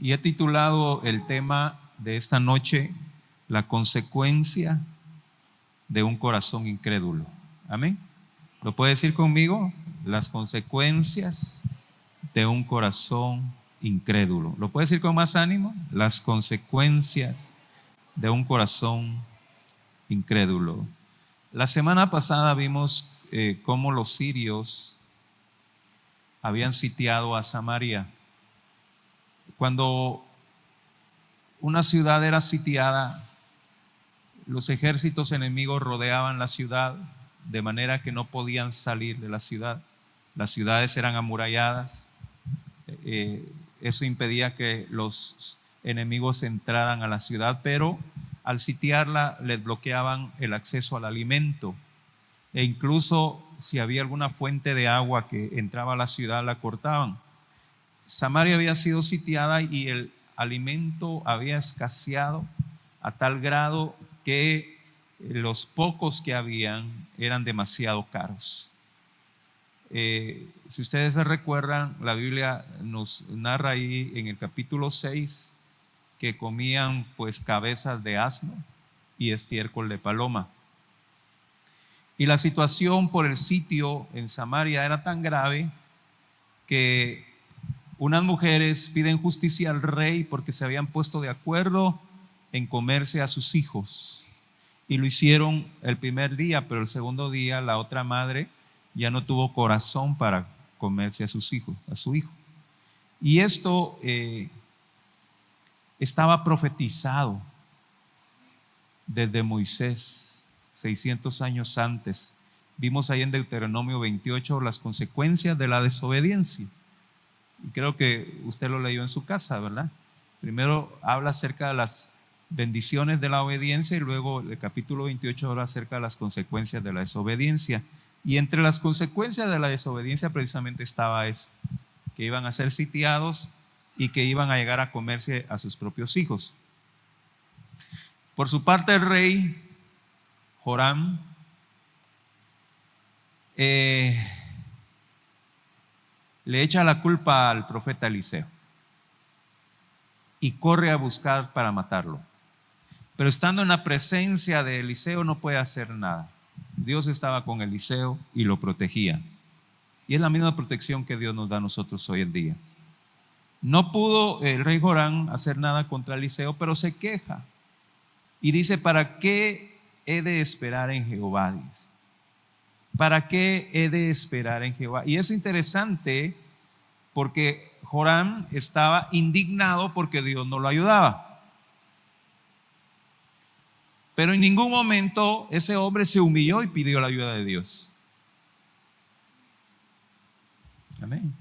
Y he titulado el tema de esta noche, la consecuencia de un corazón incrédulo. Amén. ¿Lo puede decir conmigo? Las consecuencias de un corazón incrédulo. ¿Lo puede decir con más ánimo? Las consecuencias de un corazón incrédulo. La semana pasada vimos cómo los sirios habían sitiado a Samaria. Cuando una ciudad era sitiada, los ejércitos enemigos rodeaban la ciudad de manera que no podían salir de la ciudad. Las ciudades eran amuralladas. Eso impedía que los enemigos entraran a la ciudad, pero al sitiarla les bloqueaban el acceso al alimento, e incluso si había alguna fuente de agua que entraba a la ciudad, la cortaban. Samaria había sido sitiada y el alimento había escaseado a tal grado que los pocos que habían eran demasiado caros. Si ustedes se recuerdan, la Biblia nos narra ahí en el capítulo 6 que comían pues cabezas de asno y estiércol de paloma. Y la situación por el sitio en Samaria era tan grave que unas mujeres piden justicia al rey porque se habían puesto de acuerdo en comerse a sus hijos. Y lo hicieron el primer día, pero el segundo día la otra madre ya no tuvo corazón para comerse a sus hijos, a su hijo. Y esto estaba profetizado desde Moisés, 600 años antes. Vimos ahí en Deuteronomio 28 las consecuencias de la desobediencia. Y creo que usted lo leyó en su casa, ¿verdad? Primero habla acerca de las bendiciones de la obediencia y luego el capítulo 28 habla acerca de las consecuencias de la desobediencia. Y entre las consecuencias de la desobediencia precisamente estaba eso, que iban a ser sitiados y que iban a llegar a comerse a sus propios hijos. Por su parte, el rey Joram le echa la culpa al profeta Eliseo y corre a buscar para matarlo. Pero estando en la presencia de Eliseo no puede hacer nada. Dios estaba con Eliseo y lo protegía. Y es la misma protección que Dios nos da a nosotros hoy en día. No pudo el rey Joram hacer nada contra Eliseo, pero se queja y dice: ¿para qué he de esperar en Jehová? Dice. ¿Para qué he de esperar en Jehová? Y es interesante porque Joram estaba indignado porque Dios no lo ayudaba. Pero en ningún momento ese hombre se humilló y pidió la ayuda de Dios. Amén.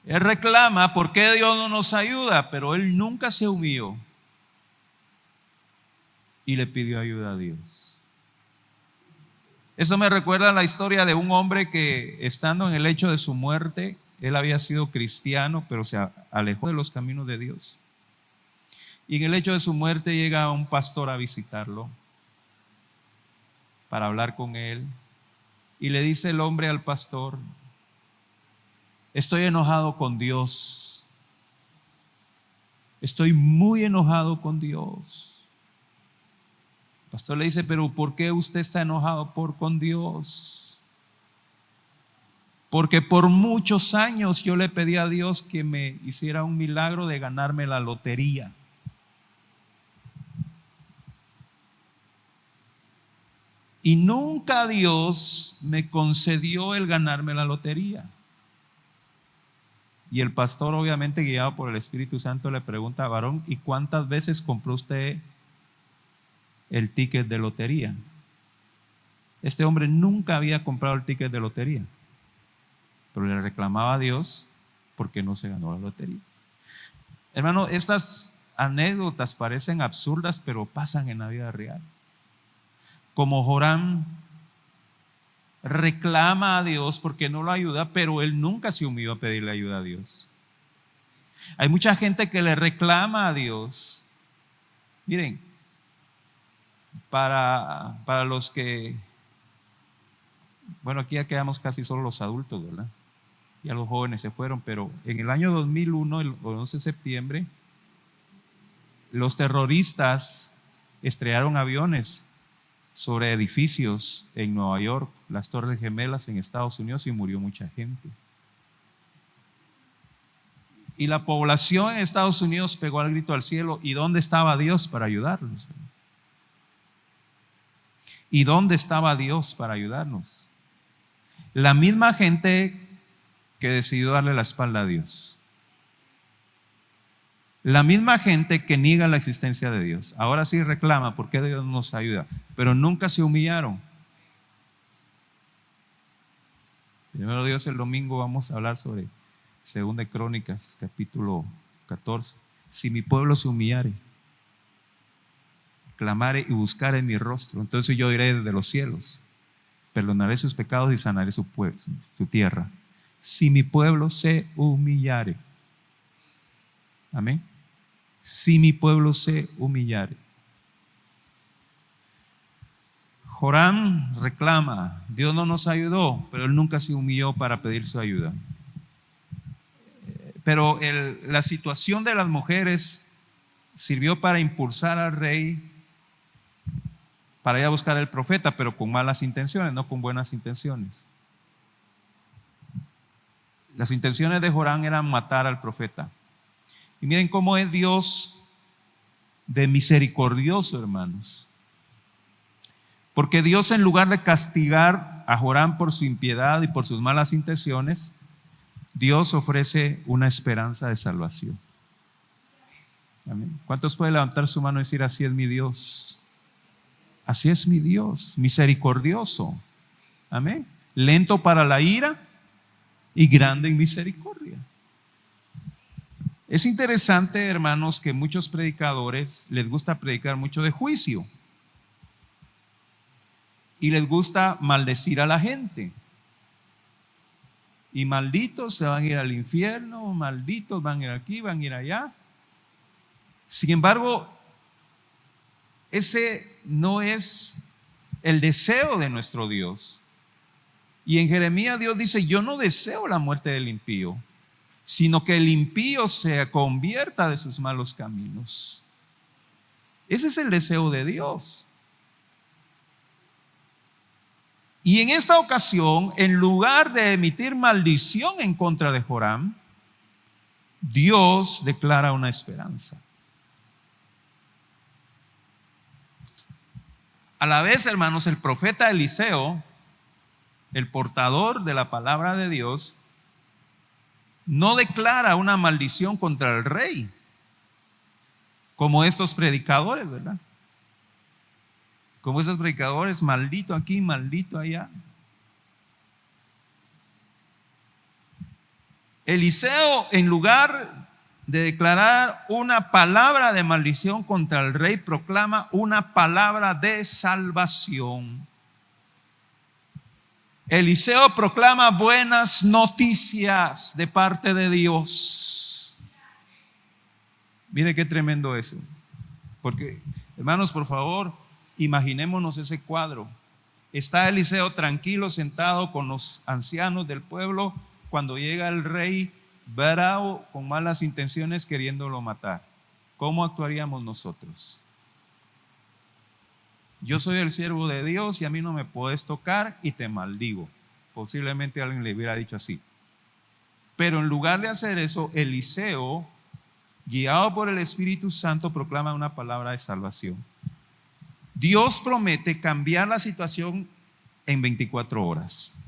Él reclama por qué Dios no nos ayuda, pero él nunca se humilló y le pidió ayuda a Dios. Eso me recuerda a la historia de un hombre que, estando en el lecho de su muerte, él había sido cristiano, pero se alejó de los caminos de Dios. Y en el lecho de su muerte llega un pastor a visitarlo para hablar con él. Y le dice el hombre al pastor: estoy enojado con Dios. Estoy muy enojado con Dios. El pastor le dice: pero ¿por qué usted está enojado con Dios? Porque por muchos años yo le pedí a Dios que me hiciera un milagro de ganarme la lotería. Y nunca Dios me concedió el ganarme la lotería. Y el pastor, obviamente guiado por el Espíritu Santo, le pregunta: varón, ¿y cuántas veces compró usted el ticket de lotería? Este hombre nunca había comprado el ticket de lotería, pero le reclamaba a Dios porque no se ganó la lotería. Hermano, estas anécdotas parecen absurdas, pero pasan en la vida real. Como Joram reclama a Dios porque no lo ayuda, pero él nunca se humilló a pedirle ayuda a Dios. Hay mucha gente que le reclama a Dios. Miren, para los que, bueno, aquí ya quedamos casi solo los adultos, ¿verdad? ya los jóvenes se fueron, pero en el año 2001, el 11 de septiembre, los terroristas estrellaron aviones sobre edificios en Nueva York, las Torres Gemelas en Estados Unidos, y murió mucha gente. Y la población en Estados Unidos pegó el grito al cielo: ¿y dónde estaba Dios para ayudarnos? ¿Y dónde estaba Dios para ayudarnos? La misma gente que decidió darle la espalda a Dios. La misma gente que niega la existencia de Dios. Ahora sí reclama por qué Dios nos ayuda, pero nunca se humillaron. Primero Dios, el domingo vamos a hablar sobre 2 de Crónicas, capítulo 14. Si mi pueblo se humillare, clamare y buscare mi rostro, entonces yo iré desde los cielos, perdonaré sus pecados y sanaré su pueblo, su tierra. Si mi pueblo se humillare. Amén. Si mi pueblo se humillare. Joram reclama: Dios no nos ayudó, pero él nunca se humilló para pedir su ayuda. Pero la situación de las mujeres sirvió para impulsar al rey para ir a buscar al profeta, pero con malas intenciones, no con buenas intenciones. Las intenciones de Joram eran matar al profeta. Y miren cómo es Dios de misericordioso, hermanos. Porque Dios, en lugar de castigar a Joram por su impiedad y por sus malas intenciones, Dios ofrece una esperanza de salvación. Amén. ¿Cuántos pueden levantar su mano y decir: así es mi Dios? Así es mi Dios, misericordioso. Amén. Lento para la ira y grande en misericordia. Es interesante, hermanos, que muchos predicadores les gusta predicar mucho de juicio y les gusta maldecir a la gente. Y malditos se van a ir al infierno, malditos van a ir aquí, van a ir allá. Sin embargo, ese no es el deseo de nuestro Dios. Y en Jeremías Dios dice: yo no deseo la muerte del impío, sino que el impío se convierta de sus malos caminos. Ese es el deseo de Dios. Y en esta ocasión, en lugar de emitir maldición en contra de Joram, Dios declara una esperanza. A la vez, hermanos, el profeta Eliseo, el portador de la palabra de Dios, no declara una maldición contra el rey, como estos predicadores, ¿verdad? Como estos predicadores: maldito aquí, maldito allá. Eliseo, en lugar de declarar una palabra de maldición contra el rey, proclama una palabra de salvación. Eliseo proclama buenas noticias de parte de Dios. Mire qué tremendo eso. Porque, hermanos, por favor, imaginémonos ese cuadro. Está Eliseo tranquilo, sentado con los ancianos del pueblo, cuando llega el rey bravo, con malas intenciones, queriéndolo matar. ¿Cómo actuaríamos nosotros? Yo soy el siervo de Dios y a mí no me puedes tocar y te maldigo. Posiblemente alguien le hubiera dicho así. Pero en lugar de hacer eso, Eliseo, guiado por el Espíritu Santo, proclama una palabra de salvación. Dios promete cambiar la situación en 24 horas.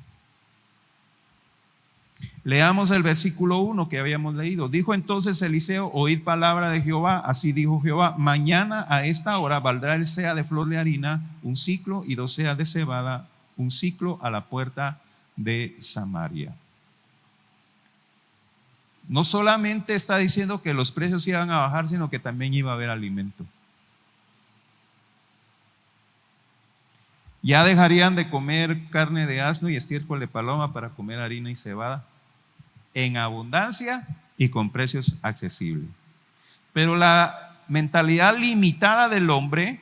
Leamos el versículo 1 que habíamos leído. Dijo entonces Eliseo: oíd palabra de Jehová. Así dijo Jehová: mañana a esta hora valdrá el seah de flor de harina 1 siclo y 2 seas de cebada 1 siclo a la puerta de Samaria. No solamente está diciendo que los precios iban a bajar, sino que también iba a haber alimento. Ya dejarían de comer carne de asno y estiércol de paloma para comer harina y cebada en abundancia y con precios accesibles. Pero la mentalidad limitada del hombre,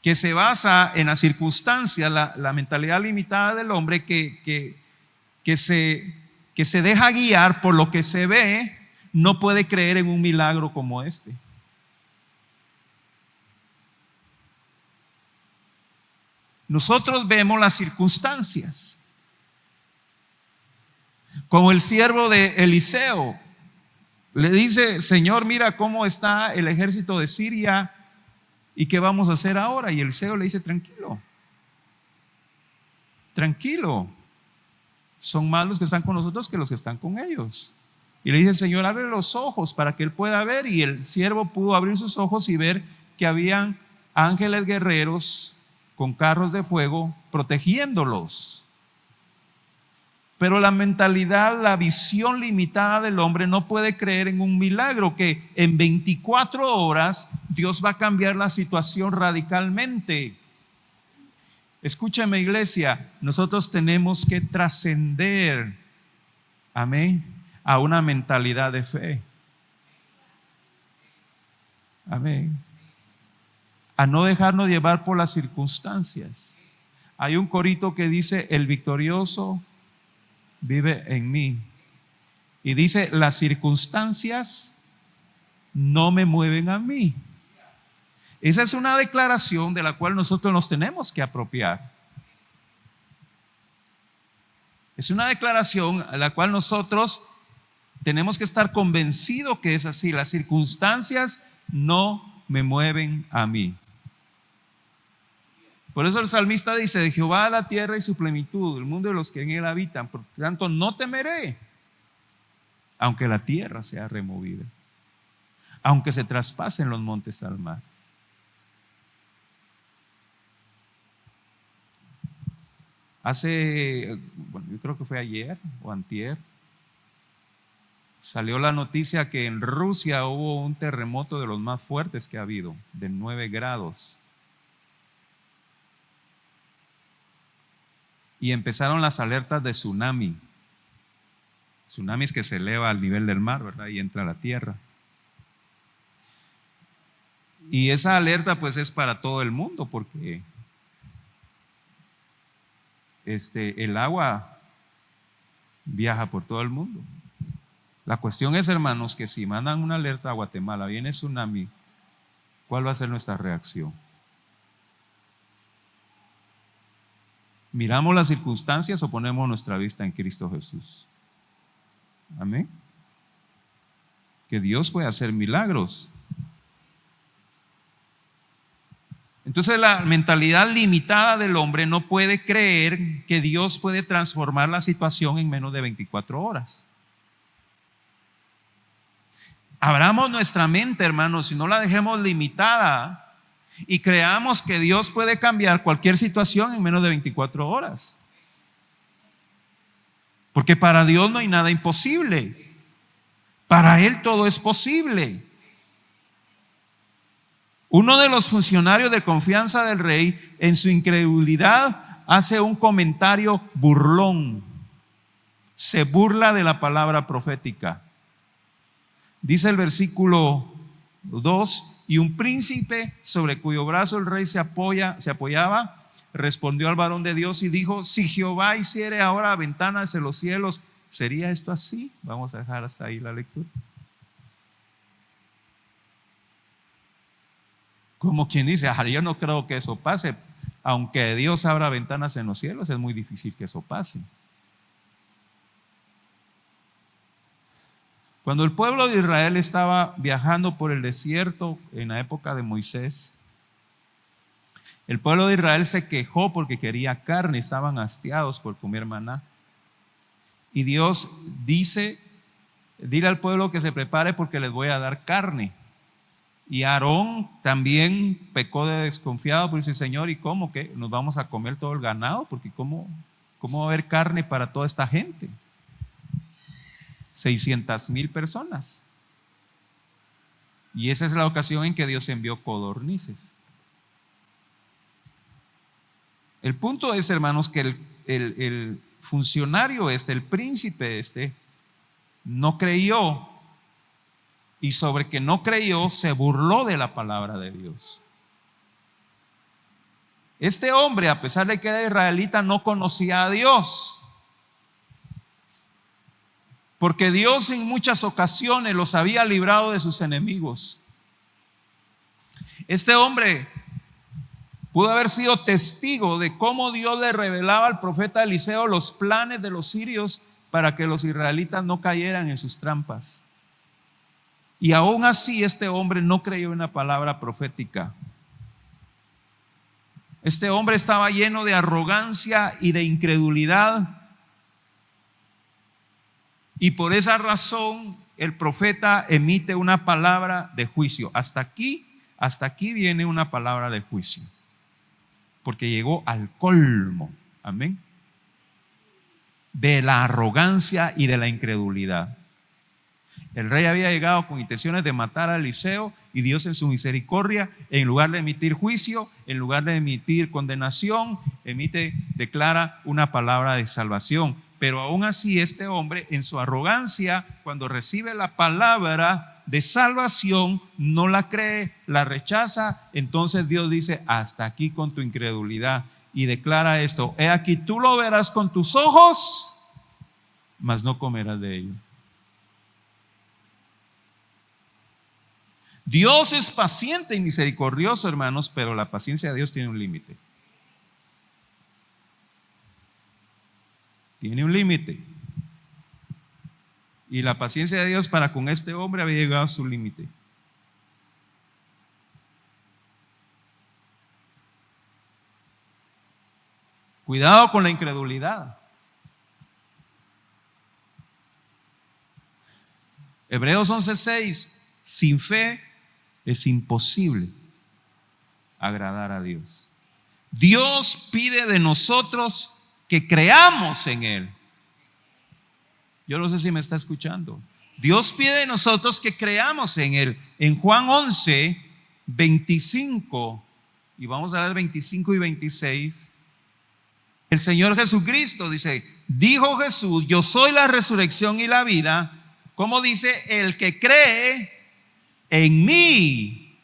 que se basa en las circunstancias, la mentalidad limitada del hombre que que se deja guiar por lo que se ve, no puede creer en un milagro como este. Nosotros vemos las circunstancias, como el siervo de Eliseo. Le dice: Señor, mira cómo está el ejército de Siria y qué vamos a hacer ahora. Y Eliseo le dice: tranquilo, tranquilo, son más los que están con nosotros que los que están con ellos. Y le dice: Señor, abre los ojos para que él pueda ver. Y el siervo pudo abrir sus ojos y ver que habían ángeles guerreros con carros de fuego protegiéndolos. Pero la mentalidad, la visión limitada del hombre no puede creer en un milagro, que en 24 horas Dios va a cambiar la situación radicalmente. Escúchame, iglesia, nosotros tenemos que trascender, amén, a una mentalidad de fe. Amén. A no dejarnos llevar por las circunstancias. Hay un corito que dice: el victorioso vive en mí. Y dice: las circunstancias no me mueven a mí. Esa es una declaración de la cual nosotros nos tenemos que apropiar. Es una declaración a la cual nosotros tenemos que estar convencidos que es así. Las circunstancias no me mueven a mí. Por eso el salmista dice: de Jehová la tierra y su plenitud, el mundo de los que en él habitan. Por tanto, no temeré, aunque la tierra sea removida, aunque se traspasen los montes al mar. Yo creo que fue ayer o antier, salió la noticia que en Rusia hubo un terremoto de los más fuertes que ha habido, de 9 grados. Y empezaron las alertas de tsunami. Tsunami es que se eleva al nivel del mar, ¿verdad? Y entra a la tierra. Y esa alerta pues es para todo el mundo, porque el agua viaja por todo el mundo. La cuestión es, hermanos, que si mandan una alerta a Guatemala, viene tsunami, ¿cuál va a ser nuestra reacción? ¿Miramos las circunstancias o ponemos nuestra vista en Cristo Jesús? Amén. Que Dios puede hacer milagros. Entonces la mentalidad limitada del hombre no puede creer que Dios puede transformar la situación en menos de 24 horas. Abramos nuestra mente, hermanos, y no la dejemos limitada y creamos que Dios puede cambiar cualquier situación en menos de 24 horas. Porque para Dios no hay nada imposible. Para Él todo es posible. Uno de los funcionarios de confianza del rey, en su incredulidad, hace un comentario burlón. Se burla de la palabra profética. Dice el versículo 2: y un príncipe sobre cuyo brazo el rey se apoyaba, respondió al varón de Dios y dijo: si Jehová hiciere ahora ventanas en los cielos, ¿sería esto así? Vamos a dejar hasta ahí la lectura. Como quien dice: yo no creo que eso pase. Aunque Dios abra ventanas en los cielos, es muy difícil que eso pase. Cuando el pueblo de Israel estaba viajando por el desierto en la época de Moisés, el pueblo de Israel se quejó porque quería carne, estaban hastiados por comer maná. Y Dios dice: dile al pueblo que se prepare porque les voy a dar carne. Y Aarón también pecó de desconfiado, porque dice: Señor, ¿y cómo que nos vamos a comer todo el ganado? Porque ¿cómo va a haber carne para toda esta gente? 600,000 personas. Y esa es la ocasión en que Dios envió codornices. El punto es, hermanos, que el funcionario el príncipe no creyó, y sobre que no creyó se burló de la palabra de Dios. Este hombre, a pesar de que era israelita, no conocía a Dios. porque Dios en muchas ocasiones los había librado de sus enemigos. Este hombre pudo haber sido testigo de cómo Dios le revelaba al profeta Eliseo los planes de los sirios para que los israelitas no cayeran en sus trampas. Y aún así este hombre no creyó en la palabra profética. Este hombre estaba lleno de arrogancia y de incredulidad. Y por esa razón el profeta emite una palabra de juicio. Hasta aquí viene una palabra de juicio. Porque llegó al colmo, amén, de la arrogancia y de la incredulidad. El rey había llegado con intenciones de matar a Eliseo y Dios en su misericordia, en lugar de emitir juicio, en lugar de emitir condenación, declara una palabra de salvación. Pero aún así este hombre en su arrogancia, cuando recibe la palabra de salvación, no la cree, la rechaza. Entonces Dios dice: hasta aquí con tu incredulidad, y declara esto: he aquí, tú lo verás con tus ojos, mas no comerás de ello. Dios es paciente y misericordioso, hermanos, pero la paciencia de Dios tiene un límite. Tiene un límite. Y la paciencia de Dios para con este hombre había llegado a su límite. Cuidado con la incredulidad. Hebreos 11:6: sin fe es imposible agradar a Dios. Dios pide de nosotros que creamos en Él. Yo no sé si me está escuchando. Dios pide de nosotros que creamos en Él. En Juan 11:25, y vamos a leer 25 y 26, el Señor Jesucristo dice: dijo Jesús, yo soy la resurrección y la vida. Como dice, el que cree en mí,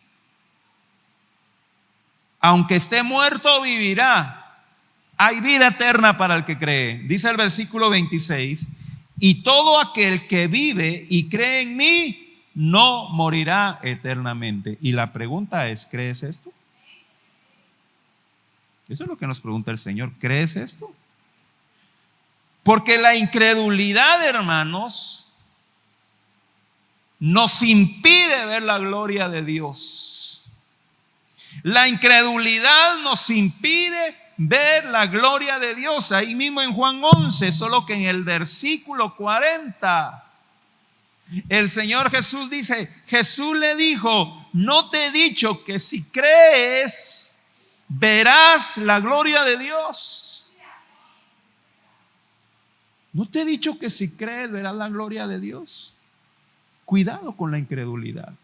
aunque esté muerto, vivirá. Hay vida eterna para el que cree. Dice el versículo 26: y todo aquel que vive y cree en mí no morirá eternamente. Y la pregunta es: ¿crees esto? Eso es lo que nos pregunta el Señor. ¿Crees esto? Porque la incredulidad, hermanos, nos impide ver la gloria de Dios. La incredulidad nos impide ver la gloria de Dios. Ahí mismo en Juan 11, solo que en el versículo 40, el Señor Jesús dice: Jesús le dijo: no te he dicho que si crees verás la gloria de Dios. ¿No te he dicho que si crees verás la gloria de Dios? Cuidado con la incredulidad.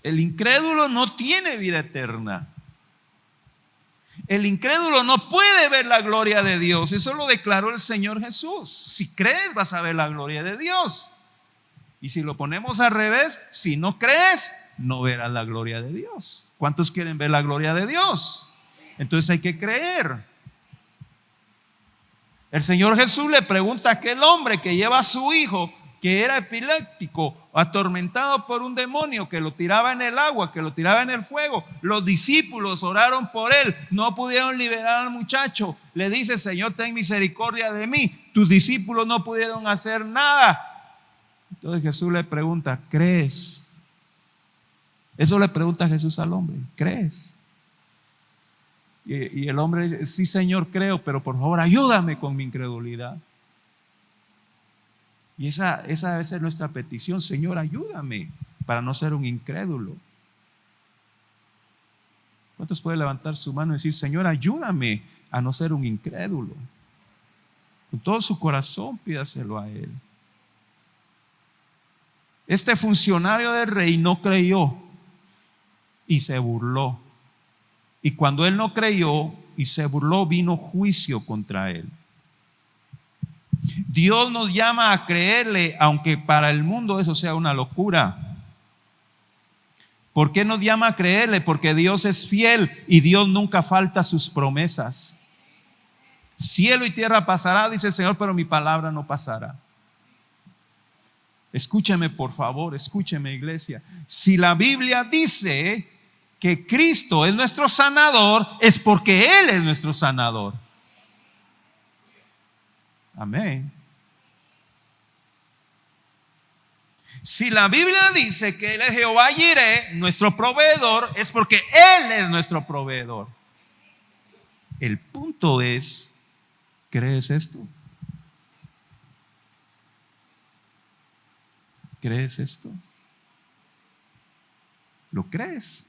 El incrédulo no tiene vida eterna. El incrédulo no puede ver la gloria de Dios. Eso lo declaró el Señor Jesús. Si crees, vas a ver la gloria de Dios. Y si lo ponemos al revés, si no crees, no verás la gloria de Dios. ¿Cuántos quieren ver la gloria de Dios? Entonces hay que creer. El Señor Jesús le pregunta a aquel hombre que lleva a su hijo, que era epiléptico, atormentado por un demonio, que lo tiraba en el agua, que lo tiraba en el fuego. Los discípulos oraron por él, no pudieron liberar al muchacho. Le dice: Señor, ten misericordia de mí. Tus discípulos no pudieron hacer nada. Entonces Jesús le pregunta: ¿crees? Eso le pregunta Jesús al hombre: ¿crees? Y el hombre dice: sí, Señor, creo, pero por favor ayúdame con mi incredulidad. Y esa debe ser nuestra petición: Señor, ayúdame para no ser un incrédulo. ¿Cuántos pueden levantar su mano y decir: Señor, ayúdame a no ser un incrédulo? Con todo su corazón pídaselo a Él. Este funcionario del rey no creyó y se burló. Y cuando él no creyó y se burló, vino juicio contra él. Dios nos llama a creerle, aunque para el mundo eso sea una locura. ¿Por qué nos llama a creerle? Porque Dios es fiel y Dios nunca falta sus promesas. Cielo y tierra pasará, dice el Señor, pero mi palabra no pasará. Escúcheme, por favor, escúcheme, iglesia. Si la Biblia dice que Cristo es nuestro sanador, es porque Él es nuestro sanador. Amén. Si la Biblia dice que Él es Jehová Jireh, nuestro proveedor, es porque Él es nuestro proveedor. El punto es, ¿crees esto? ¿Crees esto? ¿Lo crees?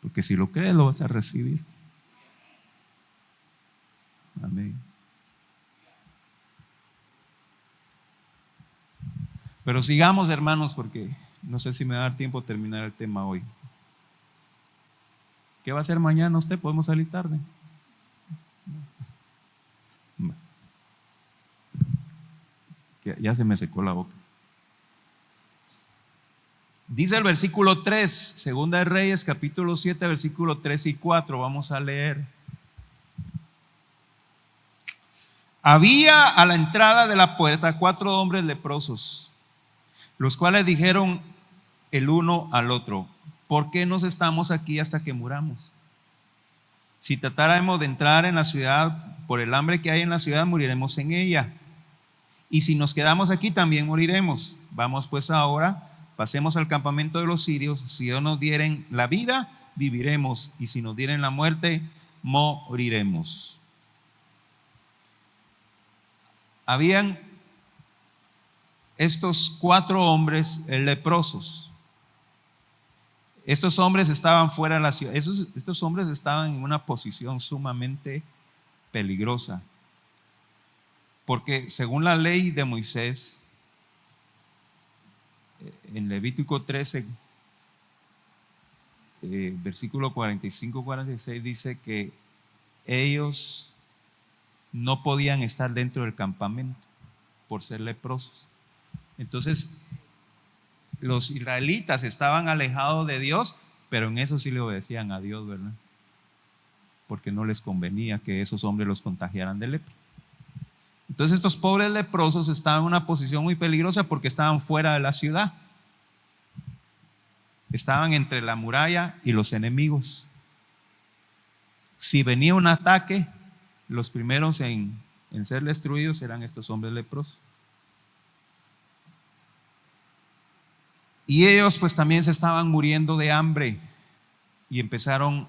Porque si lo crees, lo vas a recibir. Amén. Pero sigamos, hermanos, porque no sé si me va a dar tiempo de terminar el tema hoy. ¿Qué va a hacer mañana usted? ¿Podemos salir tarde? Ya se me secó la boca. Dice el versículo 3, Segunda de Reyes, capítulo 7, versículo 3 y 4. Vamos a leer. Había a la entrada de la puerta 4 hombres leprosos, los cuales dijeron el uno al otro: ¿por qué nos estamos aquí hasta que muramos? Si tratáramos de entrar en la ciudad, por el hambre que hay en la ciudad, moriremos en ella. Y si nos quedamos aquí, también moriremos. Vamos pues ahora, pasemos al campamento de los sirios. Si Dios nos dieren la vida, viviremos. Y si nos dieren la muerte, moriremos. Habían estos 4 hombres leprosos. Estos hombres estaban fuera de la ciudad. Estos hombres estaban en una posición sumamente peligrosa. Porque según la ley de Moisés, en Levítico 13, versículo 45-46, dice que ellos no podían estar dentro del campamento por ser leprosos. Entonces, los israelitas estaban alejados de Dios, pero en eso sí le obedecían a Dios, ¿verdad? Porque no les convenía que esos hombres los contagiaran de lepra. Entonces estos pobres leprosos estaban en una posición muy peligrosa porque estaban fuera de la ciudad. Estaban entre la muralla y los enemigos. Si venía un ataque, los primeros en ser destruidos eran estos hombres leprosos. Y ellos pues también se estaban muriendo de hambre y empezaron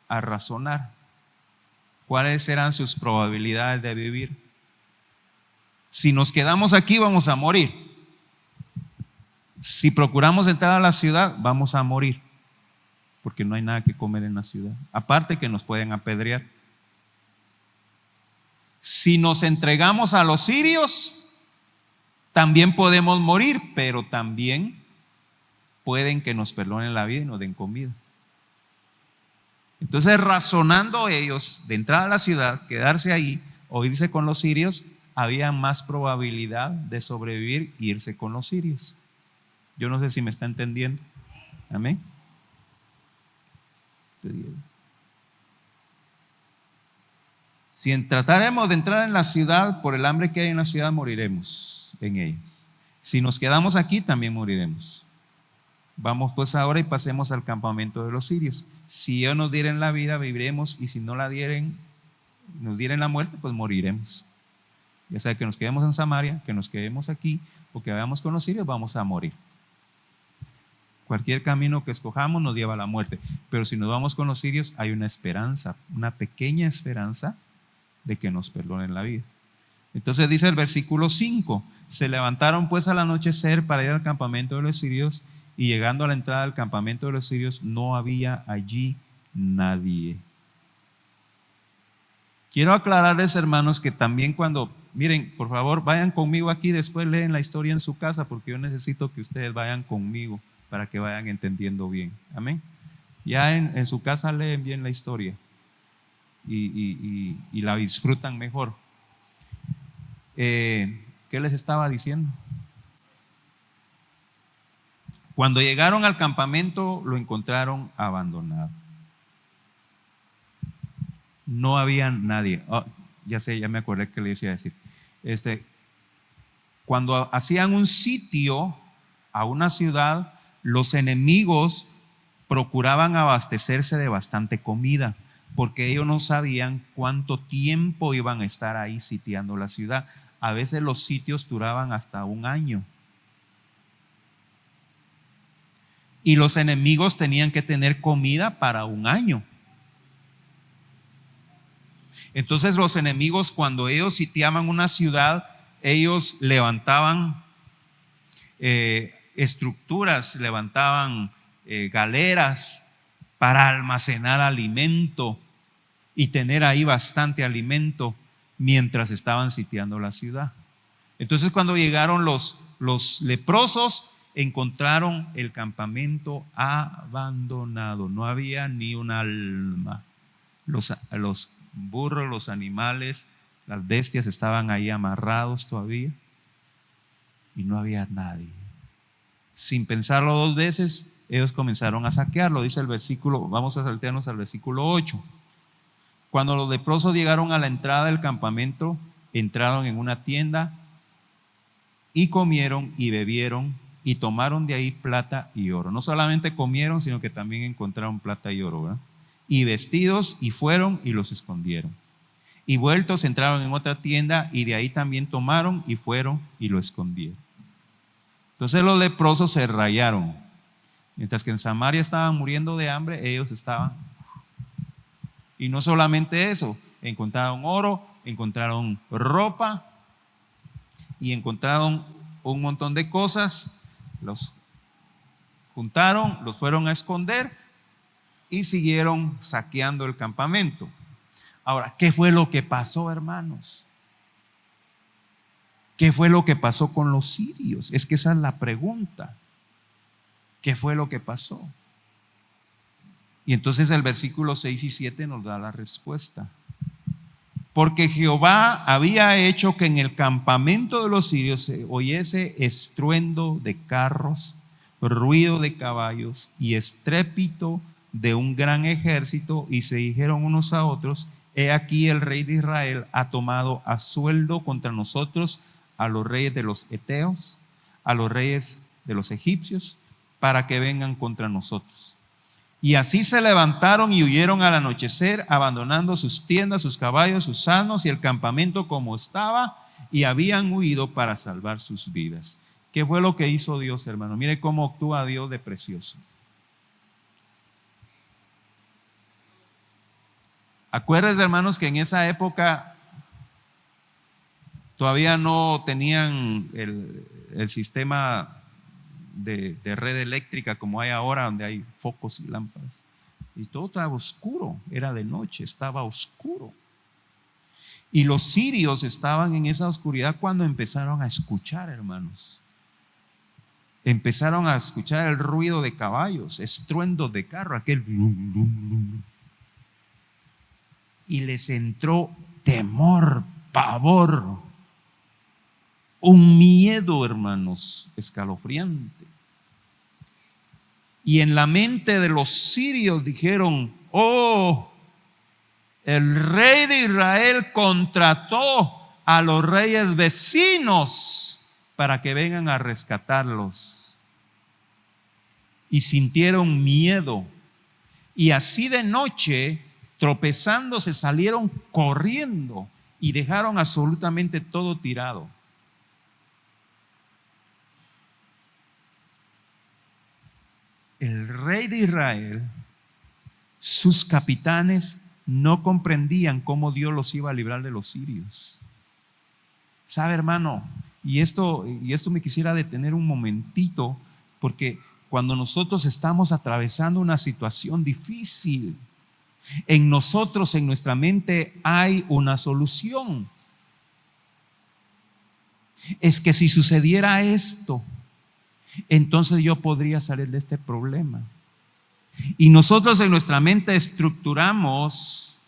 a razonar cuáles eran sus probabilidades de vivir. Si nos quedamos aquí, vamos a morir. Si procuramos entrar a la ciudad, vamos a morir, porque no hay nada que comer en la ciudad. Aparte que nos pueden apedrear. Si nos entregamos a los sirios, también podemos morir, pero también pueden que nos perdonen la vida y nos den comida. Entonces, razonando ellos de entrar a la ciudad, quedarse ahí o irse con los sirios, había más probabilidad de sobrevivir e irse con los sirios. Yo no sé si me está entendiendo. Amén. Si tratáramos de entrar en la ciudad, por el hambre que hay en la ciudad, moriremos en ella. Si nos quedamos aquí, también moriremos. Vamos pues ahora y pasemos al campamento de los sirios. Si ellos nos dieren la vida, viviremos, y si no la dieren, nos dieren la muerte, pues moriremos. Ya sea que nos quedemos en Samaria, que nos quedemos aquí o que vayamos con los sirios, vamos a morir. Cualquier camino que escojamos nos lleva a la muerte. Pero si nos vamos con los sirios, hay una esperanza, una pequeña esperanza de que nos perdonen la vida. Entonces dice el versículo 5: se levantaron pues al anochecer para ir al campamento de los sirios, y llegando a la entrada del campamento de los sirios, no había allí nadie. Quiero aclararles, hermanos, que también cuando, miren, por favor, vayan conmigo aquí, después leen la historia en su casa, porque yo necesito que ustedes vayan conmigo para que vayan entendiendo bien. Amén. Ya en su casa leen bien la historia y la disfrutan mejor. ¿Qué les estaba diciendo? Cuando llegaron al campamento, lo encontraron abandonado. no había nadie. Oh, ya sé, ya me acordé que le decía decir. Cuando hacían un sitio a una ciudad, los enemigos procuraban abastecerse de bastante comida, porque ellos no sabían cuánto tiempo iban a estar ahí sitiando la ciudad. A veces los sitios duraban hasta un año. Y los enemigos tenían que tener comida para un año. Entonces los enemigos, cuando ellos sitiaban una ciudad, ellos levantaban estructuras, levantaban galeras para almacenar alimento y tener ahí bastante alimento mientras estaban sitiando la ciudad. Entonces cuando llegaron los leprosos, encontraron el campamento abandonado, no había ni un alma. Los burros, los animales, las bestias estaban ahí amarrados todavía y no había nadie. Sin pensarlo dos veces, ellos comenzaron a saquearlo. Dice el versículo, vamos a saltearnos al versículo 8. Cuando los leprosos llegaron a la entrada del campamento, entraron en una tienda y comieron y bebieron y tomaron de ahí plata y oro. No solamente comieron, sino que también encontraron plata y oro, ¿verdad? Y vestidos, y fueron y los escondieron. Y vueltos entraron en otra tienda y de ahí también tomaron y fueron y lo escondieron. Entonces los leprosos se rayaron. Mientras que en Samaria estaban muriendo de hambre, ellos estaban. Y no solamente eso, encontraron oro, encontraron ropa y encontraron un montón de cosas. Los juntaron, los fueron a esconder y siguieron saqueando el campamento. Ahora, ¿qué fue lo que pasó, hermanos? ¿Qué fue lo que pasó con los sirios? Es que esa es la pregunta. ¿Qué fue lo que pasó? Y entonces el versículo 6 y 7 nos da la respuesta. Porque Jehová había hecho que en el campamento de los sirios se oyese estruendo de carros, ruido de caballos y estrépito de un gran ejército, y se dijeron unos a otros: he aquí el rey de Israel ha tomado a sueldo contra nosotros a los reyes de los heteos, a los reyes de los egipcios, para que vengan contra nosotros. Y así se levantaron y huyeron al anochecer, abandonando sus tiendas, sus caballos, sus asnos y el campamento como estaba, y habían huido para salvar sus vidas. ¿Qué fue lo que hizo Dios, hermano? Mire cómo actúa Dios de precioso. Acuérdense, hermanos, que en esa época todavía no tenían el sistema de red eléctrica como hay ahora, donde hay focos y lámparas. Y todo estaba oscuro, era de noche, estaba oscuro. Y los sirios estaban en esa oscuridad cuando empezaron a escuchar, hermanos. Empezaron a escuchar el ruido de caballos, estruendos de carro, aquel blum, blum, blum. Y les entró temor, pavor, un miedo, hermanos, escalofriante. Y en la mente de los sirios dijeron: oh, el rey de Israel contrató a los reyes vecinos para que vengan a rescatarlos. Y sintieron miedo. Y así de noche, tropezándose, salieron corriendo y dejaron absolutamente todo tirado. El rey de Israel, sus capitanes no comprendían cómo Dios los iba a librar de los sirios. ¿Sabe, hermano? Y esto me quisiera detener un momentito, porque cuando nosotros estamos atravesando una situación difícil, en nosotros, en nuestra mente, hay una solución. Es que si sucediera esto, entonces yo podría salir de este problema. Y nosotros en nuestra mente estructuramos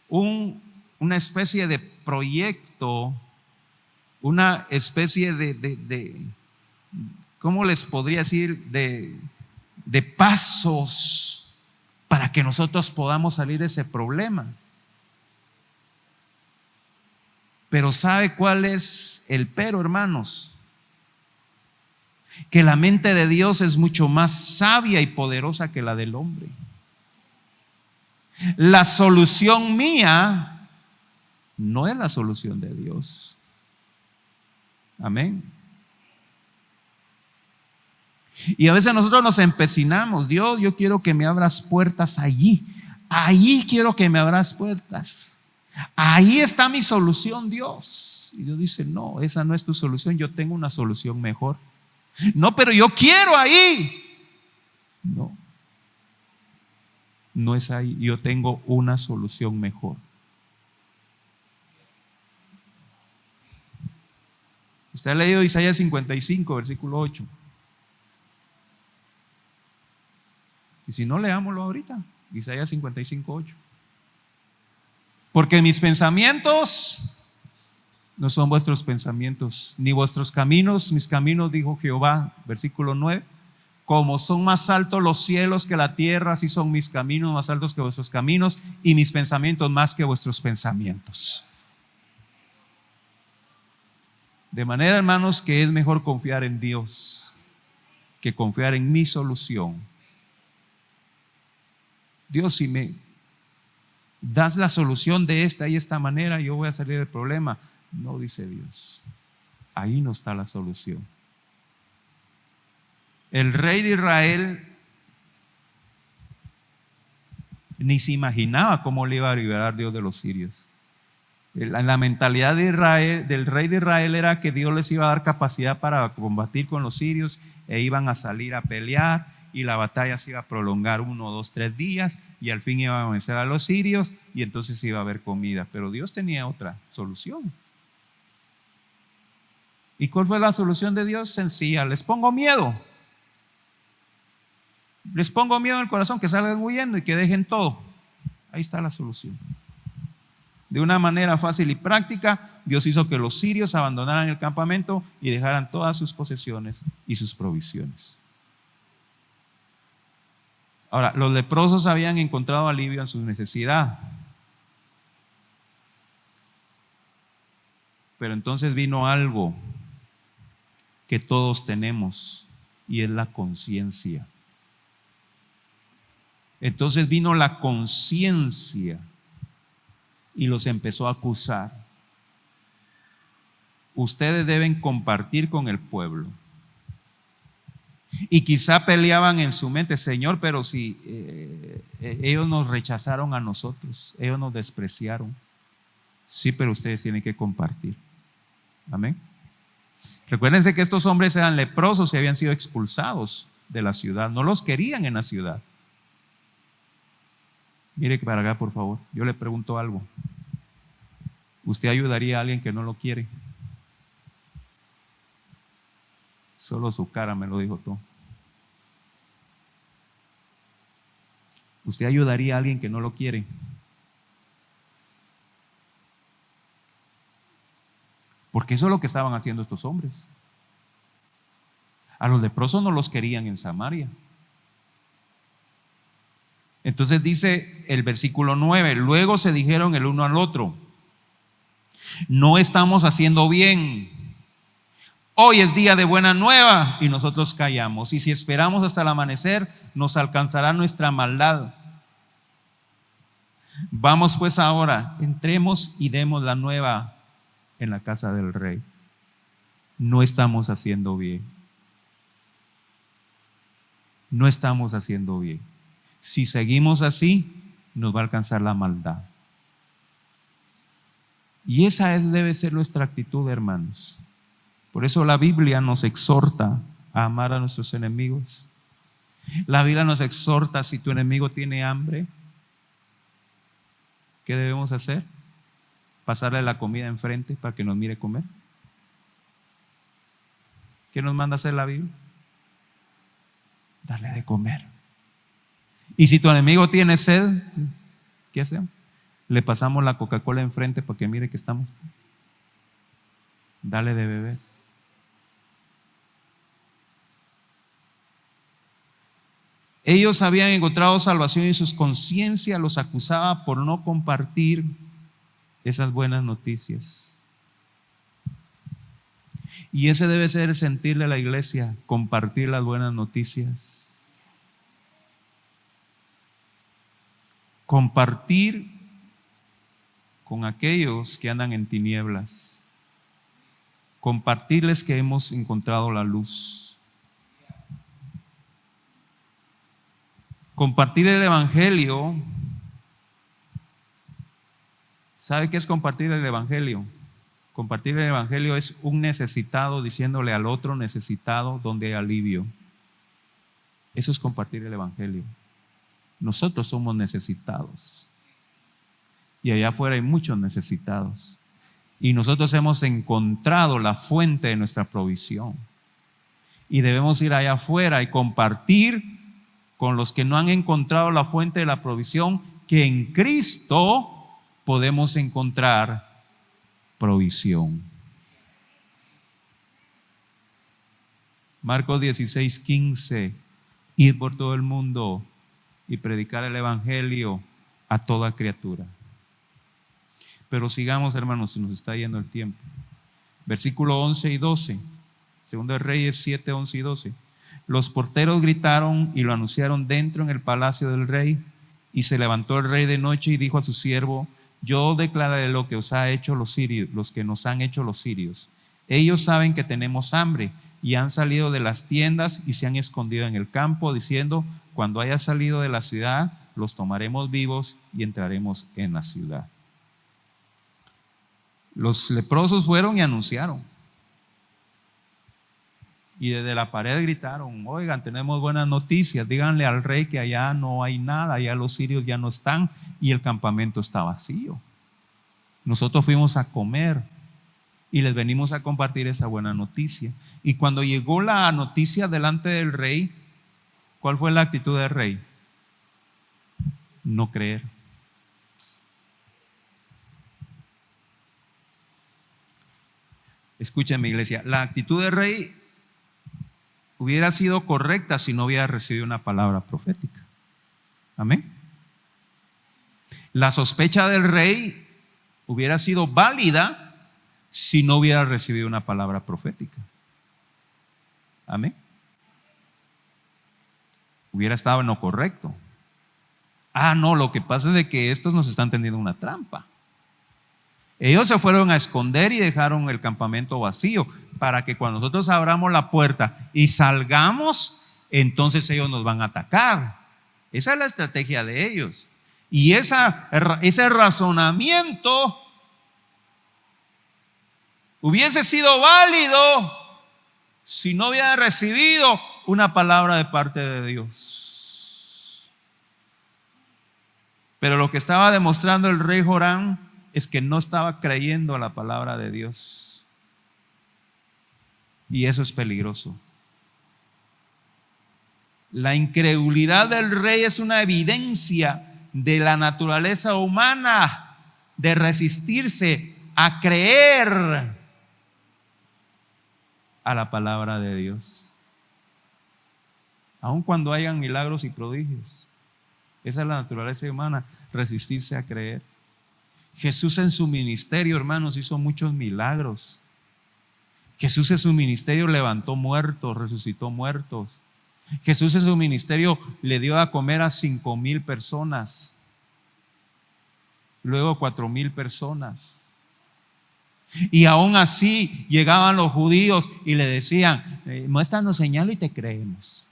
una especie de proyecto, una especie de ¿cómo les podría decir? De pasos para que nosotros podamos salir de ese problema. Pero ¿sabe cuál es el pero, hermanos? Que la mente de Dios es mucho más sabia y poderosa que la del hombre. La solución mía no es la solución de Dios. Amén. Y a veces nosotros nos empecinamos: Dios, yo quiero que me abras puertas allí. Allí quiero que me abras puertas. Ahí está mi solución, Dios. Y Dios dice: no, esa no es tu solución, yo tengo una solución mejor. No, pero yo quiero ahí. No, no es ahí, yo tengo una solución mejor. Usted ha leído Isaías 55, versículo 8. Y si no, leámoslo ahorita. Isaías 55, 8. Porque mis pensamientos no son vuestros pensamientos, ni vuestros caminos mis caminos, dijo Jehová. Versículo 9. Como son más altos los cielos que la tierra, así son mis caminos más altos que vuestros caminos, y mis pensamientos más que vuestros pensamientos. De manera, hermanos, que es mejor confiar en Dios que confiar en mi solución. Dios, si me das la solución de esta y esta manera, yo voy a salir del problema. No, dice Dios, ahí no está la solución. El rey de Israel ni se imaginaba cómo le iba a liberar Dios de los sirios. La mentalidad de Israel, del rey de Israel, era que Dios les iba a dar capacidad para combatir con los sirios e iban a salir a pelear, y la batalla se iba a prolongar 1, 2, 3 días, y al fin iban a vencer a los sirios, y entonces iba a haber comida. Pero Dios tenía otra solución. ¿Y cuál fue la solución de Dios? Sencilla: les pongo miedo. Les pongo miedo en el corazón, que salgan huyendo y que dejen todo. Ahí está la solución. De una manera fácil y práctica, Dios hizo que los sirios abandonaran el campamento y dejaran todas sus posesiones y sus provisiones. Ahora, los leprosos habían encontrado alivio en su necesidad. Pero entonces vino algo que todos tenemos, y es la conciencia. Entonces vino la conciencia y los empezó a acusar. Ustedes deben compartir con el pueblo. Y quizá peleaban en su mente: Señor, pero si ellos nos rechazaron a nosotros, ellos nos despreciaron. Sí, pero ustedes tienen que compartir. Amén. Recuérdense que estos hombres eran leprosos y habían sido expulsados de la ciudad. No los querían en la ciudad. Mire para acá, por favor. Yo le pregunto algo: ¿usted ayudaría a alguien que no lo quiere? Solo su cara me lo dijo todo. ¿Usted ayudaría a alguien que no lo quiere? Porque eso es lo que estaban haciendo estos hombres. A los leprosos no los querían en Samaria. Entonces dice el versículo 9: luego se dijeron el uno al otro: no estamos haciendo bien. Hoy es día de buena nueva y nosotros callamos. Y si esperamos hasta el amanecer, nos alcanzará nuestra maldad. Vamos pues ahora, entremos y demos la nueva en la casa del rey. No estamos haciendo bien. No estamos haciendo bien. Si seguimos así, nos va a alcanzar la maldad. Y esa debe ser nuestra actitud, hermanos. Por eso la Biblia nos exhorta a amar a nuestros enemigos. La Biblia nos exhorta: si tu enemigo tiene hambre, ¿qué debemos hacer? Pasarle la comida enfrente para que nos mire comer. ¿Qué nos manda hacer la Biblia? Darle de comer. Y si tu enemigo tiene sed, ¿qué hacemos? Le pasamos la Coca-Cola enfrente para que mire que estamos. Dale de beber. Ellos habían encontrado salvación y su conciencia los acusaba por no compartir esas buenas noticias. Y ese debe ser el sentir de la iglesia, compartir las buenas noticias. Compartir con aquellos que andan en tinieblas. Compartirles que hemos encontrado la luz. Compartir el evangelio. ¿Sabe qué es compartir el evangelio? Compartir el evangelio es un necesitado diciéndole al otro necesitado donde hay alivio. Eso es compartir el evangelio. Nosotros somos necesitados. Y allá afuera hay muchos necesitados. Y nosotros hemos encontrado la fuente de nuestra provisión. Y debemos ir allá afuera y compartir con los que no han encontrado la fuente de la provisión, que en Cristo podemos encontrar provisión. Marcos 16:15, ir por todo el mundo y predicar el evangelio a toda criatura. Pero sigamos, hermanos, se nos está yendo el tiempo. Versículo 11 y 12, Segundo de Reyes 7, 11 y 12. Los porteros gritaron y lo anunciaron dentro en el palacio del rey. Y se levantó el rey de noche y dijo a su siervo: yo declararé lo que os ha hecho los sirios, los que nos han hecho los sirios. Ellos saben que tenemos hambre y han salido de las tiendas y se han escondido en el campo, diciendo: cuando haya salido de la ciudad, los tomaremos vivos y entraremos en la ciudad. Los leprosos fueron y anunciaron. Y desde la pared gritaron: oigan, tenemos buenas noticias, díganle al rey que allá no hay nada, allá los sirios ya no están y el campamento está vacío. Nosotros fuimos a comer y les venimos a compartir esa buena noticia. Y cuando llegó la noticia delante del rey, ¿cuál fue la actitud del rey? No creer. Escúchenme, iglesia, la actitud del rey hubiera sido correcta si no hubiera recibido una palabra profética. Amén. La sospecha del rey hubiera sido válida si no hubiera recibido una palabra profética. Amén. Hubiera estado en lo correcto. No, lo que pasa es de que estos nos están tendiendo una trampa. Ellos se fueron a esconder y dejaron el campamento vacío para que cuando nosotros abramos la puerta y salgamos, entonces ellos nos van a atacar. Esa es la estrategia de ellos. Y ese razonamiento hubiese sido válido si no hubiera recibido una palabra de parte de Dios. Pero lo que estaba demostrando el rey Joram es que no estaba creyendo a la palabra de Dios. Y eso es peligroso. La incredulidad del rey es una evidencia de la naturaleza humana de resistirse a creer a la palabra de Dios, aun cuando hayan milagros y prodigios. Esa es la naturaleza humana, resistirse a creer. Jesús en su ministerio, hermanos, hizo muchos milagros. Jesús en su ministerio levantó muertos, resucitó muertos. Jesús en su ministerio le dio a comer a 5,000 personas, luego 4,000 personas. Y aún así llegaban los judíos y le decían: muéstranos señal y te creemos.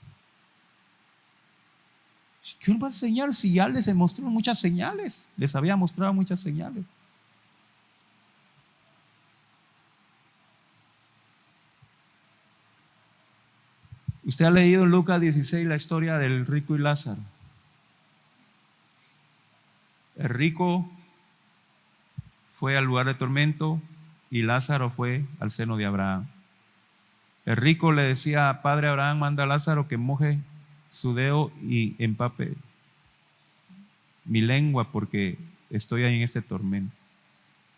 ¿Qué va a enseñar si ya les mostró muchas señales? Les había mostrado muchas señales. Usted ha leído en Lucas 16 la historia del rico y Lázaro. El rico fue al lugar de tormento y Lázaro fue al seno de Abraham. El rico le decía: Padre Abraham, manda a Lázaro que moje su dedo y empape mi lengua porque estoy ahí en este tormento.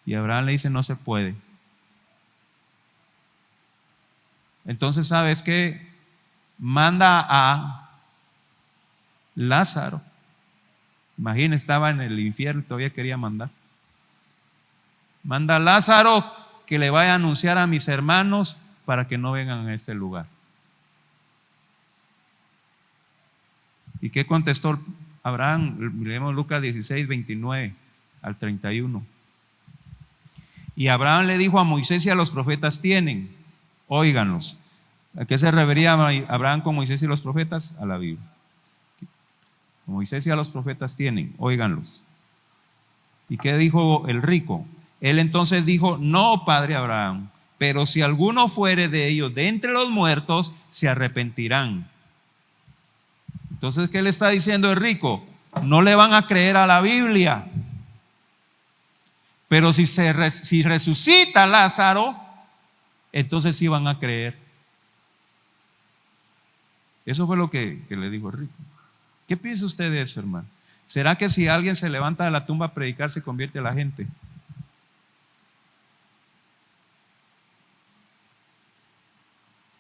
Y Abraham le dice: no se puede. Entonces, ¿sabes qué? Manda a Lázaro. Imagina, estaba en el infierno y todavía quería mandar. Manda a Lázaro que le vaya a anunciar a mis hermanos para que no vengan a este lugar. ¿Y qué contestó Abraham? Leemos Lucas 16, 29 al 31. Y Abraham le dijo: a Moisés y a los profetas tienen, óiganlos. ¿A qué se refería Abraham con Moisés y los profetas? A la Biblia. Moisés y a los profetas tienen, óiganlos. ¿Y qué dijo el rico? Él entonces dijo: no, padre Abraham, pero si alguno fuere de ellos de entre los muertos, se arrepentirán. Entonces, ¿qué le está diciendo el rico? No le van a creer a la Biblia. Pero si resucita Lázaro, entonces sí van a creer. Eso fue lo que le dijo el rico. ¿Qué piensa usted de eso, hermano? ¿Será que si alguien se levanta de la tumba a predicar, se convierte a la gente?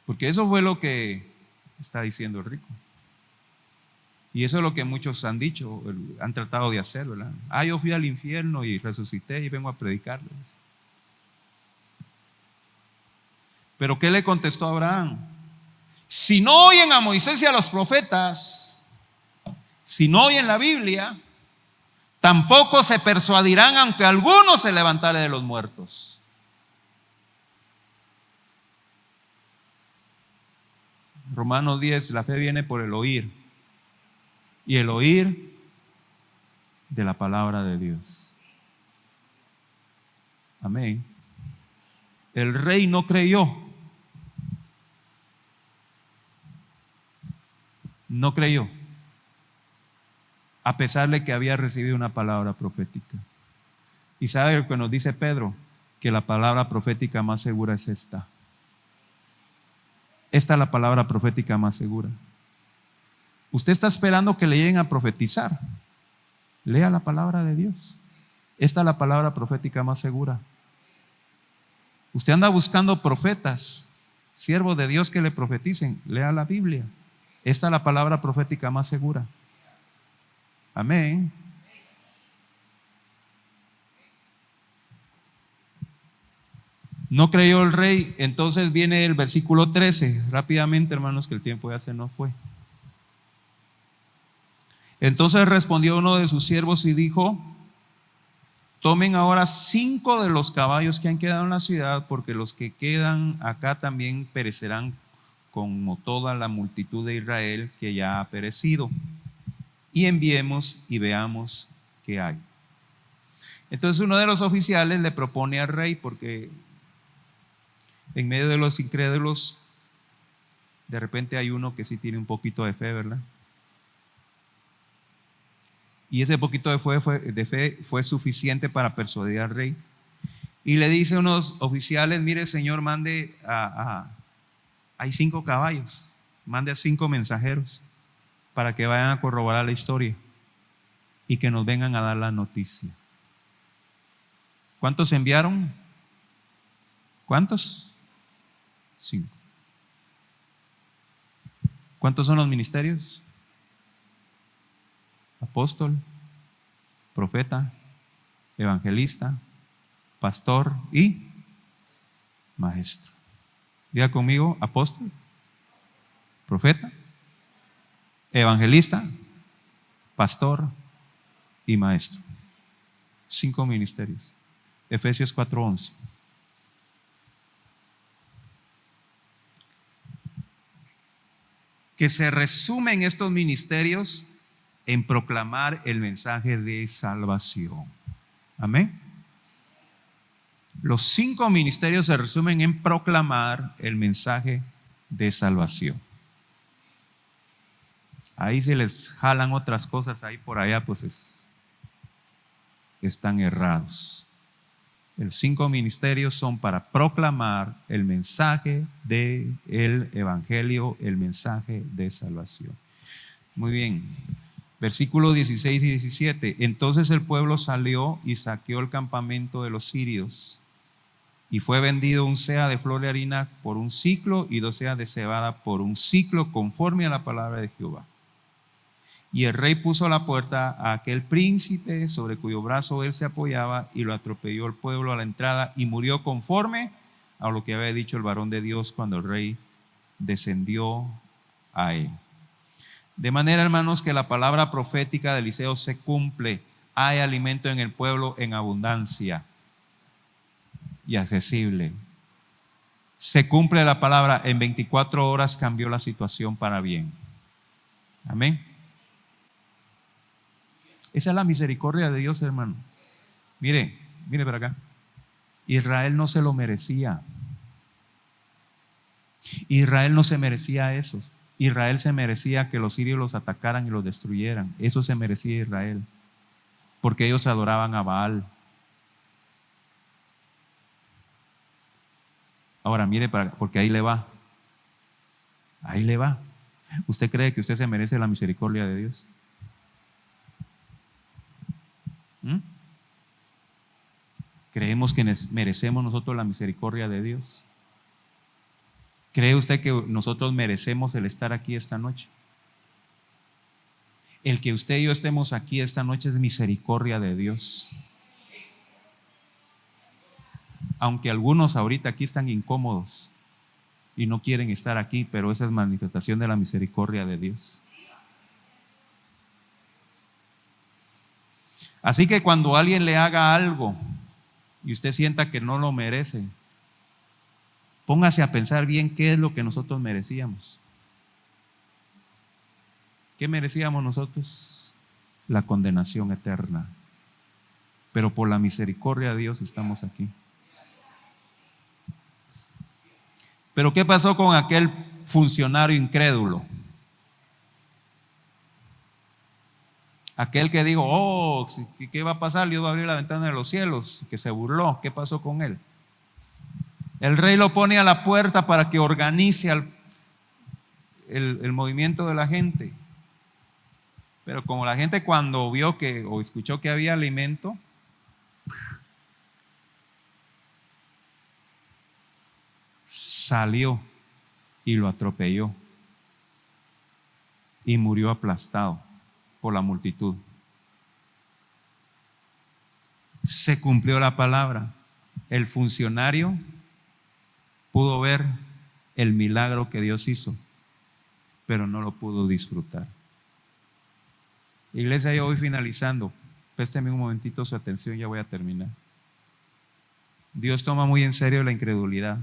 Porque eso fue lo que está diciendo el rico. Y eso es lo que muchos han dicho, han tratado de hacer, ¿verdad? Yo fui al infierno y resucité y vengo a predicarles. Pero ¿qué le contestó Abraham? Si no oyen a Moisés y a los profetas, si no oyen la Biblia, tampoco se persuadirán aunque alguno se levantare de los muertos. Romanos 10, la fe viene por el oír, y el oír de la palabra de Dios. Amén. El rey no creyó. No creyó, a pesar de que había recibido una palabra profética. Y sabe lo que nos dice Pedro, que la palabra profética más segura es esta. Esta es la palabra profética más segura. Usted está esperando que le lleguen a profetizar. Lea la palabra de Dios. Esta es la palabra profética más segura. Usted anda buscando profetas, siervos de Dios que le profeticen. Lea la Biblia. Esta es la palabra profética más segura. Amén. No creyó el rey. Entonces viene el versículo 13. Rápidamente, hermanos, que el tiempo ya se nos fue. Entonces respondió uno de sus siervos y dijo: tomen ahora 5 de los caballos que han quedado en la ciudad, porque los que quedan acá también perecerán como toda la multitud de Israel que ya ha perecido. Y enviemos y veamos qué hay. Entonces uno de los oficiales le propone al rey, porque en medio de los incrédulos de repente hay uno que sí tiene un poquito de fe, ¿verdad? Y ese poquito de fe fue suficiente para persuadir al rey. Y le dice a unos oficiales: mire, señor, mande hay 5 caballos, mande a 5 mensajeros para que vayan a corroborar la historia y que nos vengan a dar la noticia. ¿Cuántos enviaron? ¿Cuántos? 5. ¿Cuántos son los ministerios? Apóstol, profeta, evangelista, pastor y maestro. Diga conmigo: apóstol, profeta, evangelista, pastor y maestro. 5 ministerios. Efesios 4:11. Que se resumen estos ministerios en proclamar el mensaje de salvación. Amén. Los 5 ministerios se resumen en proclamar el mensaje de salvación. Ahí se les jalan otras cosas ahí por allá, pues están errados. Los 5 ministerios son para proclamar el mensaje del evangelio, el mensaje de salvación. Muy bien. Versículos 16 y 17. Entonces el pueblo salió y saqueó el campamento de los sirios, y fue vendido un seah de flor de harina por un siclo y 2 seahs de cebada por un siclo, conforme a la palabra de Jehová. Y el rey puso a la puerta a aquel príncipe sobre cuyo brazo él se apoyaba, y lo atropelló el pueblo a la entrada, y murió conforme a lo que había dicho el varón de Dios cuando el rey descendió a él. De manera, hermanos, que la palabra profética de Eliseo se cumple. Hay alimento en el pueblo en abundancia y accesible. Se cumple la palabra. En 24 horas cambió la situación para bien. Amén. Esa es la misericordia de Dios, hermano. Mire para acá. Israel no se lo merecía. Israel no se merecía eso. Israel se merecía que los sirios los atacaran y los destruyeran. Eso se merecía Israel, porque ellos adoraban a Baal. Ahora mire, porque ahí le va. Ahí le va. ¿Usted cree que usted se merece la misericordia de Dios? ¿Creemos que merecemos nosotros la misericordia de Dios? ¿Cree usted que nosotros merecemos el estar aquí esta noche? El que usted y yo estemos aquí esta noche es misericordia de Dios. Aunque algunos ahorita aquí están incómodos y no quieren estar aquí, pero esa es manifestación de la misericordia de Dios. Así que cuando alguien le haga algo y usted sienta que no lo merece, póngase a pensar bien qué es lo que nosotros merecíamos. ¿Qué merecíamos nosotros? La condenación eterna. Pero por la misericordia de Dios estamos aquí. Pero ¿qué pasó con aquel funcionario incrédulo? Aquel que dijo, oh, ¿qué va a pasar? Dios va a abrir la ventana de los cielos, que se burló. ¿Qué pasó con él? El rey lo pone a la puerta para que organice el movimiento de la gente. Pero como la gente cuando vio que o escuchó que había alimento, salió y lo atropelló y murió aplastado por la multitud. Se cumplió la palabra. El funcionario pudo ver el milagro que Dios hizo, pero no lo pudo disfrutar. Iglesia, yo voy finalizando. Présteme un momentito su atención, ya voy a terminar. Dios toma muy en serio la incredulidad.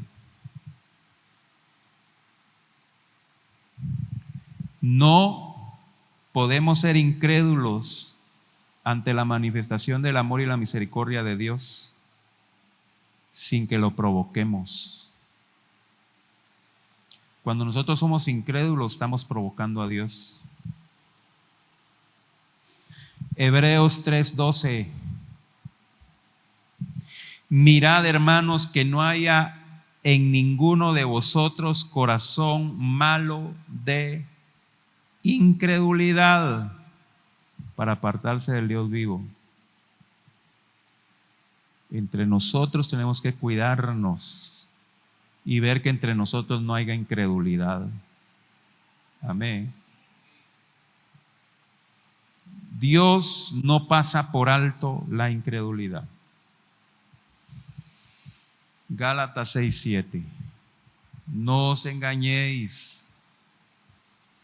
No podemos ser incrédulos ante la manifestación del amor y la misericordia de Dios sin que lo provoquemos. Cuando nosotros somos incrédulos, estamos provocando a Dios. Hebreos 3:12. Mirad, hermanos, que no haya en ninguno de vosotros corazón malo de incredulidad para apartarse del Dios vivo. Entre nosotros tenemos que cuidarnos y ver que entre nosotros no haya incredulidad. Amén. Dios no pasa por alto la incredulidad. Gálatas 6:7. No os engañéis.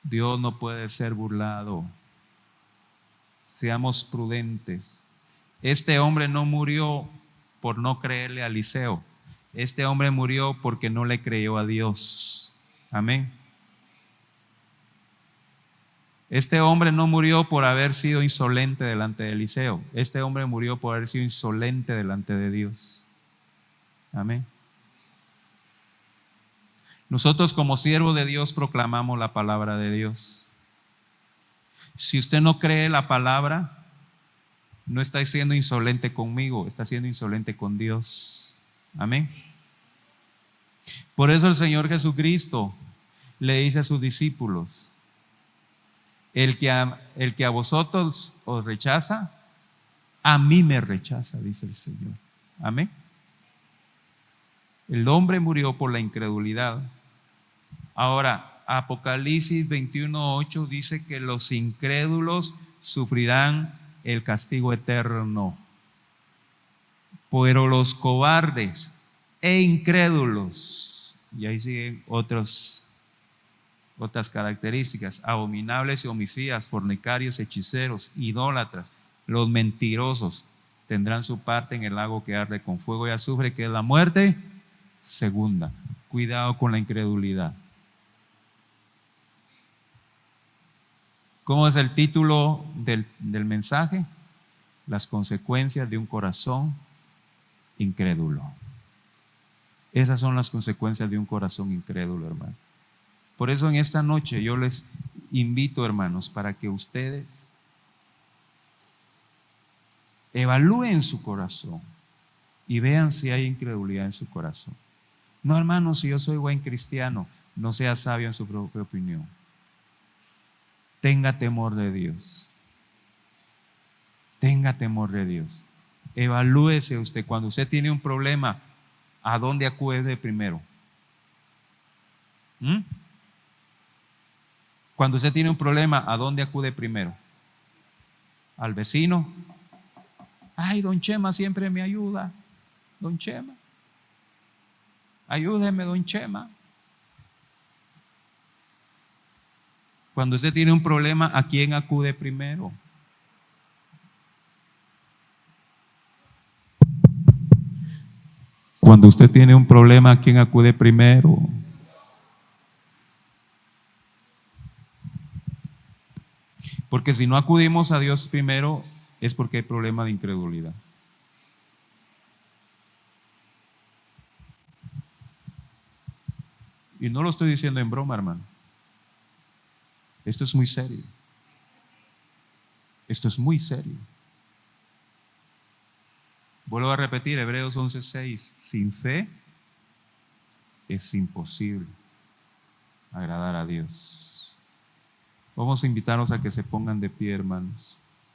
Dios no puede ser burlado. Seamos prudentes. Este hombre no murió por no creerle a Eliseo. Este hombre murió porque no le creyó a Dios. Amén. Este hombre no murió por haber sido insolente delante de Eliseo. Este hombre murió por haber sido insolente delante de Dios. Amén. Nosotros como siervos de Dios proclamamos la palabra de Dios. Si usted no cree la palabra, no está siendo insolente conmigo, está siendo insolente con Dios. Amén. Por eso el Señor Jesucristo le dice a sus discípulos: el que a vosotros os rechaza, a mí me rechaza, dice el Señor. Amén. El hombre murió por la incredulidad. Ahora, Apocalipsis 21:8 dice que los incrédulos sufrirán el castigo eterno. Pero los cobardes e incrédulos. Y ahí siguen otras características: abominables y homicidas, fornicarios, hechiceros, idólatras, los mentirosos, tendrán su parte en el lago que arde con fuego y azufre, que es la muerte segunda. Cuidado con la incredulidad. ¿Cómo es el título del mensaje? Las consecuencias de un corazón incrédulo. Esas son las consecuencias de un corazón incrédulo, hermano. Por eso en esta noche yo les invito, hermanos, para que ustedes evalúen su corazón y vean si hay incredulidad en su corazón. No, hermano, si yo soy buen cristiano, no sea sabio en su propia opinión. Tenga temor de Dios. Tenga temor de Dios. Evalúese usted. Cuando usted tiene un problema, ¿a dónde acude primero? Cuando usted tiene un problema, ¿a dónde acude primero? ¿Al vecino? Ay, don Chema siempre me ayuda. Don Chema, ayúdeme, don Chema. Cuando usted tiene un problema, ¿a quién acude primero? Cuando usted tiene un problema, ¿a quién acude primero? Porque si no acudimos a Dios primero, es porque hay problema de incredulidad. Y no lo estoy diciendo en broma, hermano. Esto es muy serio. Esto es muy serio. Vuelvo a repetir, Hebreos 11:6. Sin fe es imposible agradar a Dios. Vamos a invitarlos a que se pongan de pie, hermanos.